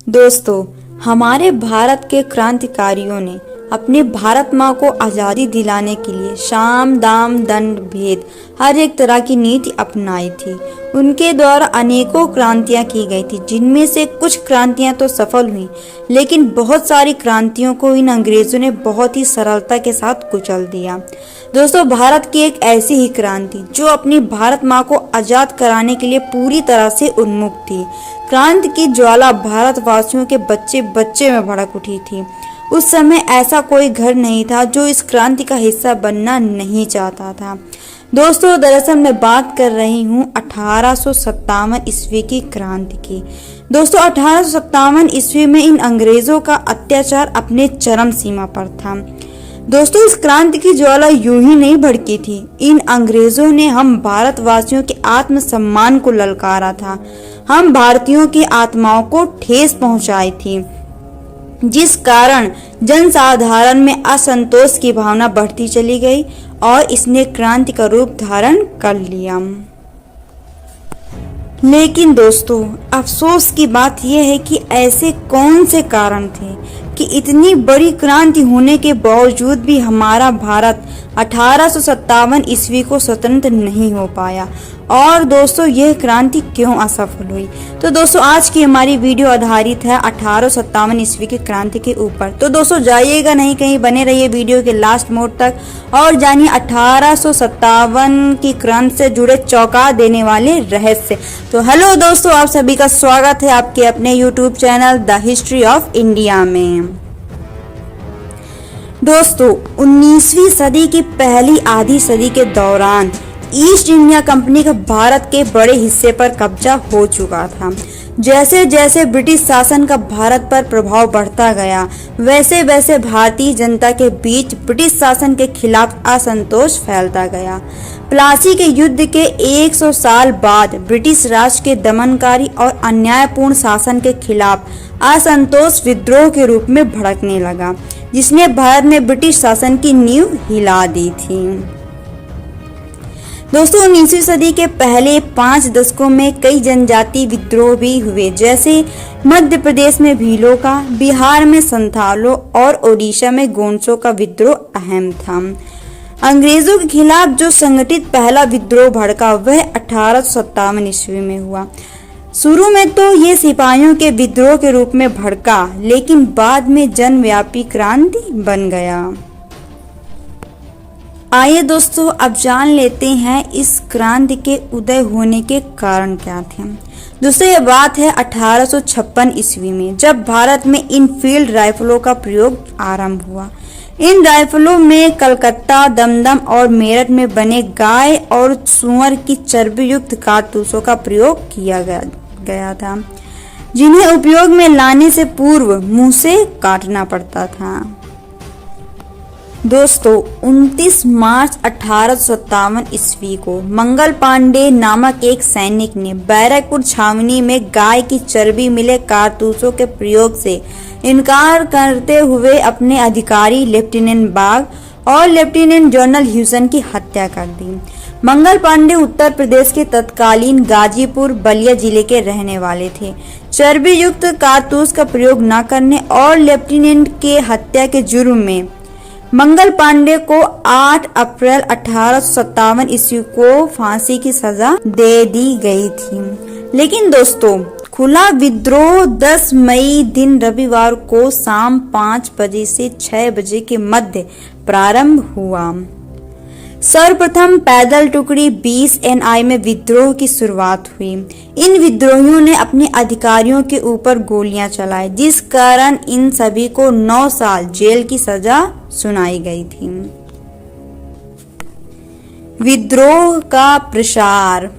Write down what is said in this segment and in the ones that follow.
दोस्तों, हमारे भारत के क्रांतिकारियों ने अपने भारत माँ को आज़ादी दिलाने के लिए साम दाम दंड भेद हर एक तरह की नीति अपनाई थी। उनके द्वारा अनेकों क्रांतियां की गई थी, जिनमें से कुछ क्रांतियां तो सफल हुई, लेकिन बहुत सारी क्रांतियों को इन अंग्रेजों ने बहुत ही सरलता के साथ कुचल दिया। दोस्तों, भारत की एक ऐसी ही क्रांति जो अपनी भारत माँ को आजाद कराने के लिए पूरी तरह से उन्मुख थी। क्रांति की ज्वाला भारतवासियों के बच्चे बच्चे में भड़क उठी थी। उस समय ऐसा कोई घर नहीं था जो इस क्रांति का हिस्सा बनना नहीं चाहता था। दोस्तों, दरअसल मैं बात कर रही हूँ 1857 ईस्वी की क्रांति की। दोस्तों, 1857 ईस्वी में इन अंग्रेजों का अत्याचार अपने चरम सीमा पर था। दोस्तों, इस क्रांति की ज्वाला यूं ही नहीं भड़की थी। इन अंग्रेजों ने हम भारतवासियों के आत्मसम्मान को ललकारा था। हम भारतीयों की आत्माओं को ठेस पहुंचाई थी, जिस कारण जनसाधारण में असंतोष की भावना बढ़ती चली गई और इसने क्रांति का रूप धारण कर लिया। लेकिन दोस्तों, अफसोस की बात यह है कि ऐसे कौन से कारण थे कि इतनी बड़ी क्रांति होने के बावजूद भी हमारा भारत 1857 ईस्वी को स्वतंत्र नहीं हो पाया। और दोस्तों, यह क्रांति क्यों असफल हुई? तो दोस्तों, आज की हमारी वीडियो आधारित है 1857 ईस्वी की क्रांति के ऊपर। तो दोस्तों, जाइएगा नहीं कहीं, बने रहिए वीडियो के लास्ट मोड तक और जानिए 1857 की क्रांति से जुड़े चौंका देने वाले रहस्य। तो हेलो दोस्तों, आप सभी का स्वागत है आपके अपने YouTube channel the history of India में। दोस्तों, 19वीं सदी की पहली आधी सदी के दौरान ईस्ट इंडिया कंपनी का भारत के बड़े हिस्से पर कब्जा हो चुका था। जैसे जैसे ब्रिटिश शासन का भारत पर प्रभाव बढ़ता गया, वैसे वैसे भारतीय जनता के बीच ब्रिटिश शासन के खिलाफ असंतोष फैलता गया। प्लासी के युद्ध के 100 साल बाद ब्रिटिश राज के दमनकारी और अन्यायपूर्ण शासन के खिलाफ असंतोष विद्रोह के रूप में भड़कने लगा, जिसने भारत में ब्रिटिश शासन की नींव हिला दी थी। दोस्तों, 19वीं सदी के पहले 5 दशकों में कई जनजाति विद्रोह भी हुए, जैसे मध्य प्रदेश में भीलों का, बिहार में संथालों और ओडिशा में गोंड्सों का विद्रोह अहम था। अंग्रेजों के खिलाफ जो संगठित पहला विद्रोह भड़का वह 1857 ईस्वी में हुआ। शुरू में तो ये सिपाहियों के विद्रोह के रूप में भड़का, लेकिन बाद में जनव्यापी क्रांति बन गया। आइए दोस्तों, अब जान लेते हैं इस क्रांति के उदय होने के कारण क्या थे। दोस्तों, यह बात है 1856 ईस्वी में, जब भारत में इनफील्ड राइफलों का प्रयोग आरंभ हुआ। इन राइफलों में कलकत्ता, दमदम और मेरठ में बने गाय और सूअर की चर्बी युक्त कारतूसों का प्रयोग किया गया था, जिन्हें उपयोग में लाने से पूर्व मुंह से काटना पड़ता था। दोस्तों, 29 मार्च 1857 ईस्वी को मंगल पांडे नामक एक सैनिक ने बैरकपुर छावनी में गाय की चर्बी मिले कारतूसों के प्रयोग से इनकार करते हुए अपने अधिकारी लेफ्टिनेंट बाग और लेफ्टिनेंट जनरल ह्यूसन की हत्या कर दी। मंगल पांडे उत्तर प्रदेश के तत्कालीन गाजीपुर बलिया जिले के रहने वाले थे। चर्बी युक्त कारतूस का प्रयोग न करने और लेफ्टिनेंट के हत्या के जुर्म में मंगल पांडे को 8 अप्रैल 1857 ईस्वी को फांसी की सजा दे दी गई थी। लेकिन दोस्तों, खुला विद्रोह 10 मई दिन रविवार को शाम 5 बजे से 6 बजे के मध्य प्रारंभ हुआ। सर्वप्रथम पैदल टुकड़ी 20 NI में विद्रोह की शुरुआत हुई। इन विद्रोहियों ने अपने अधिकारियों के ऊपर गोलियां चलाई, जिस कारण इन सभी को 9 साल जेल की सजा सुनाई गई थी। विद्रोह का प्रसार।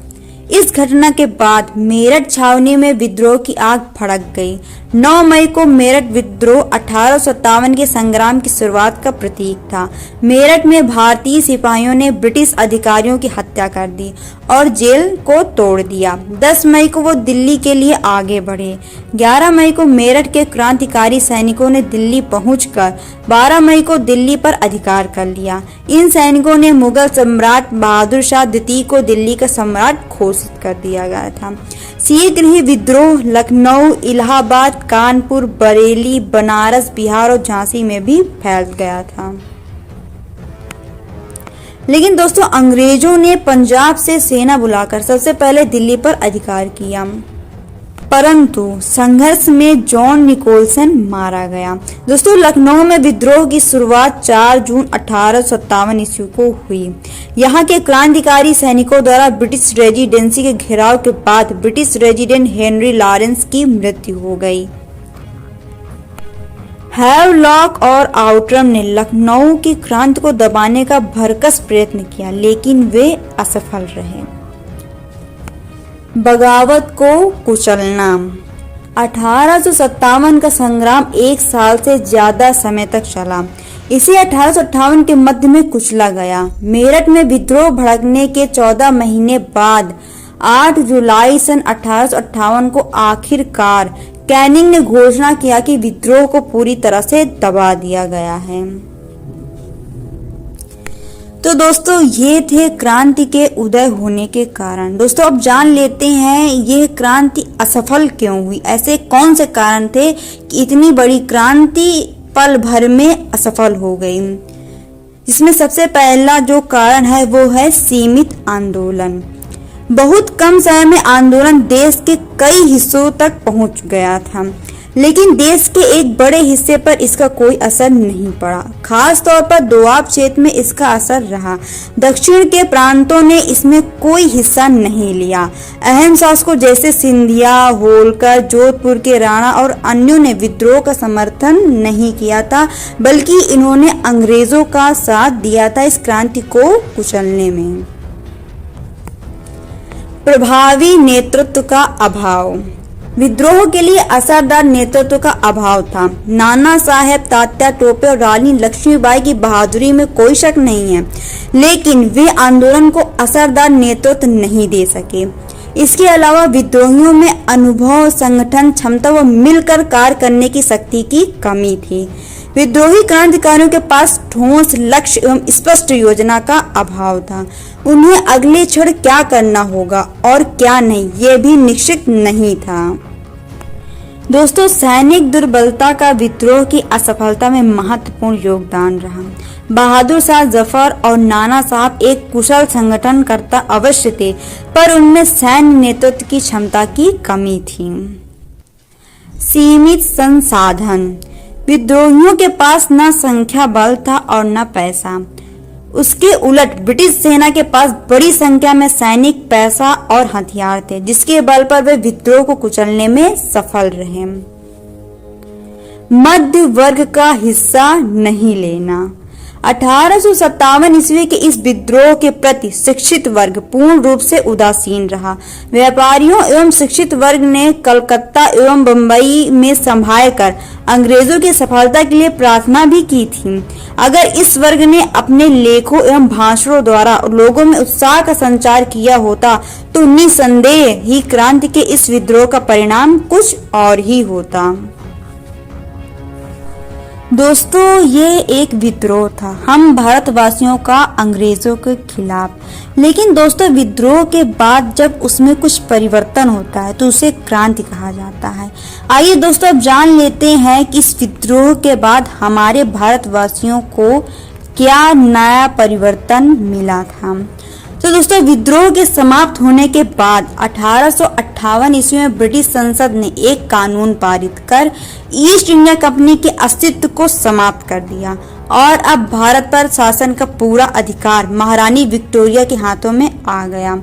इस घटना के बाद मेरठ छावनी में विद्रोह की आग भड़क गई। 9 मई को मेरठ विद्रोह 1857 के संग्राम की शुरुआत का प्रतीक था। मेरठ में भारतीय सिपाहियों ने ब्रिटिश अधिकारियों की हत्या कर दी और जेल को तोड़ दिया। 10 मई को वो दिल्ली के लिए आगे बढ़े। 11 मई को मेरठ के क्रांतिकारी सैनिकों ने दिल्ली पहुंचकर 12 मई को दिल्ली पर अधिकार कर लिया। इन सैनिकों ने मुगल सम्राट बहादुर शाह द्वितीय को दिल्ली का सम्राट घोषित घोषित कर दिया गया था। शीघ्र ही विद्रोह लखनऊ, इलाहाबाद, कानपुर, बरेली, बनारस, बिहार और झांसी में भी फैल गया था। लेकिन दोस्तों अंग्रेजों ने पंजाब से सेना बुलाकर सबसे पहले दिल्ली पर अधिकार किया, परंतु संघर्ष में जॉन निकोलसन मारा गया। दोस्तों लखनऊ में विद्रोह की शुरुआत 4 जून 1857 ईस्वी को हुई। यहाँ के क्रांतिकारी सैनिकों द्वारा ब्रिटिश रेजिडेंसी के घेराव के बाद ब्रिटिश रेजिडेंट हेनरी लॉरेंस की मृत्यु हो गई। हैवलॉक और आउटरम ने लखनऊ की क्रांति को दबाने का भरकस प्रयत्न किया, लेकिन वे असफल रहे। बगावत को कुचलना। 1857 का संग्राम 1 साल से ज्यादा समय तक चला। इसे 1858 के मध्य में कुचला गया। मेरठ में विद्रोह भड़कने के 14 महीने बाद 8 जुलाई सन 1858 को आखिरकार कैनिंग ने घोषणा किया कि विद्रोह को पूरी तरह से दबा दिया गया है। तो दोस्तों ये थे क्रांति के उदय होने के कारण। दोस्तों अब जान लेते हैं यह क्रांति असफल क्यों हुई। ऐसे कौन से कारण थे कि इतनी बड़ी क्रांति पल भर में असफल हो गई। इसमें सबसे पहला जो कारण है वो है सीमित आंदोलन। बहुत कम समय में आंदोलन देश के कई हिस्सों तक पहुंच गया था, लेकिन देश के एक बड़े हिस्से पर इसका कोई असर नहीं पड़ा। खास तौर पर दोआब क्षेत्र में इसका असर रहा। दक्षिण के प्रांतों ने इसमें कोई हिस्सा नहीं लिया। अहम शासकों जैसे सिंधिया, होलकर, जोधपुर के राणा और अन्यों ने विद्रोह का समर्थन नहीं किया था, बल्कि इन्होंने अंग्रेजों का साथ दिया था इस क्रांति को कुचलने में। प्रभावी नेतृत्व का अभाव। विद्रोह के लिए असरदार नेतृत्व का अभाव था। नाना साहेब, तात्या टोपे और रानी लक्ष्मीबाई की बहादुरी में कोई शक नहीं है, लेकिन वे आंदोलन को असरदार नेतृत्व नहीं दे सके। इसके अलावा विद्रोहियों में अनुभव, संगठन क्षमता व मिलकर कार्य करने की शक्ति की कमी थी। विद्रोही क्रांतिकारियों के पास ठोस लक्ष्य एवं स्पष्ट योजना का अभाव था। उन्हें अगले क्षण क्या करना होगा और क्या नहीं, ये भी निश्चित नहीं था। दोस्तों सैनिक दुर्बलता का विद्रोह की असफलता में महत्वपूर्ण योगदान रहा। बहादुर शाह जफर और नाना साहब एक कुशल संगठनकर्ता अवश्य थे, पर उनमें सैन्य नेतृत्व की क्षमता की कमी थी। सीमित संसाधन। विद्रोहियों के पास न संख्या बल था और न पैसा। उसके उलट ब्रिटिश सेना के पास बड़ी संख्या में सैनिक, पैसा और हथियार थे, जिसके बल पर वे विद्रोह को कुचलने में सफल रहे। मध्य वर्ग का हिस्सा नहीं लेना। 1857 ईस्वी के इस विद्रोह के प्रति शिक्षित वर्ग पूर्ण रूप से उदासीन रहा। व्यापारियों एवं शिक्षित वर्ग ने कलकत्ता एवं बंबई में संभालकर अंग्रेजों की सफलता के लिए प्रार्थना भी की थी। अगर इस वर्ग ने अपने लेखों एवं भाषणों द्वारा लोगों में उत्साह का संचार किया होता तो निसंदेह ही क्रांति के इस विद्रोह का परिणाम कुछ और ही होता। दोस्तों ये एक विद्रोह था हम भारतवासियों का अंग्रेजों के खिलाफ। लेकिन दोस्तों विद्रोह के बाद जब उसमें कुछ परिवर्तन होता है तो उसे क्रांति कहा जाता है। आइए दोस्तों अब जान लेते हैं कि इस विद्रोह के बाद हमारे भारतवासियों को क्या नया परिवर्तन मिला था। तो दोस्तों विद्रोह के समाप्त होने के बाद 1858 ईस्वी में ब्रिटिश संसद ने एक कानून पारित कर ईस्ट इंडिया कंपनी के अस्तित्व को समाप्त कर दिया और अब भारत पर शासन का पूरा अधिकार महारानी विक्टोरिया के हाथों में आ गया।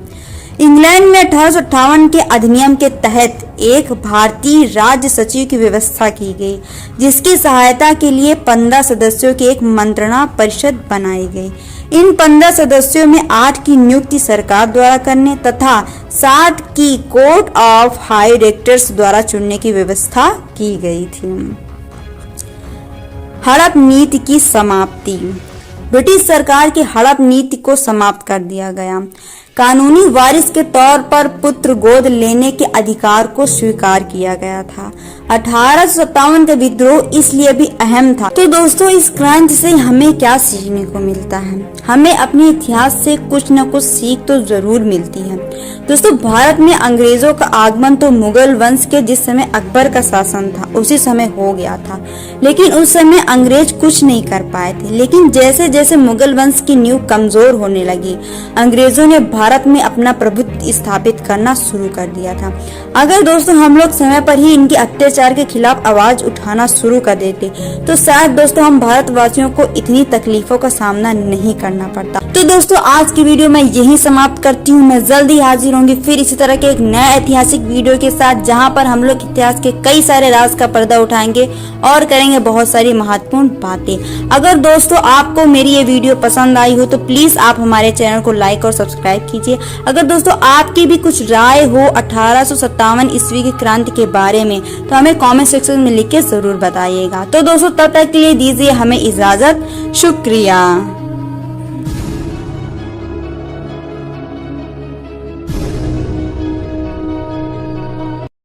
इंग्लैंड में 1858 के अधिनियम के तहत एक भारतीय राज्य सचिव की व्यवस्था की गई, जिसकी सहायता के लिए 15 सदस्यों की एक मंत्रणा परिषद बनाई गई। इन 15 सदस्यों में 8 की नियुक्ति सरकार द्वारा करने तथा 7 की कोर्ट ऑफ हाई डायरेक्टर्स द्वारा चुनने की व्यवस्था की गई थी। हड़प नीति की समाप्ति। ब्रिटिश सरकार की हड़प नीति को समाप्त कर दिया गया। कानूनी वारिस के तौर पर पुत्र गोद लेने के अधिकार को स्वीकार किया गया था। 1857 का विद्रोह इसलिए भी अहम था। तो दोस्तों, इस क्रांति से हमें क्या सीखने को मिलता है? हमें अपने इतिहास से कुछ न कुछ सीख तो जरूर मिलती है। दोस्तों, भारत में अंग्रेजों का आगमन तो मुगल वंश के जिस समय अकबर का शासन था उसी समय हो गया था, लेकिन उस समय अंग्रेज कुछ नहीं कर पाए थे। लेकिन जैसे जैसे मुगल वंश की नींव कमजोर होने लगी, अंग्रेजों ने भारत में अपना प्रभुत्व स्थापित करना शुरू कर दिया था। अगर दोस्तों हम लोग समय पर ही इनके अत्याचार के खिलाफ आवाज उठाना शुरू कर देते तो शायद दोस्तों हम भारतवासियों को इतनी तकलीफों का सामना नहीं करना पड़ता। तो दोस्तों, आज की वीडियो मैं यही समाप्त करती हूँ। मैं जल्दी हाजिर होंगी फिर इसी तरह के एक नए ऐतिहासिक वीडियो के साथ, जहाँ पर हम लोग इतिहास के कई सारे राज का पर्दा उठाएंगे और करेंगे बहुत सारी महत्वपूर्ण बातें। अगर दोस्तों आपको मेरी ये वीडियो पसंद आई हो तो प्लीज आप हमारे चैनल को लाइक और सब्सक्राइब कीजिए। अगर दोस्तों आपकी भी कुछ राय हो 1857 ईस्वी की क्रांति के बारे में तो हमें कमेंट सेक्शन में लिख के जरूर बताइएगा। तो दोस्तों, तब तक के लिए दीजिए हमें इजाजत। शुक्रिया।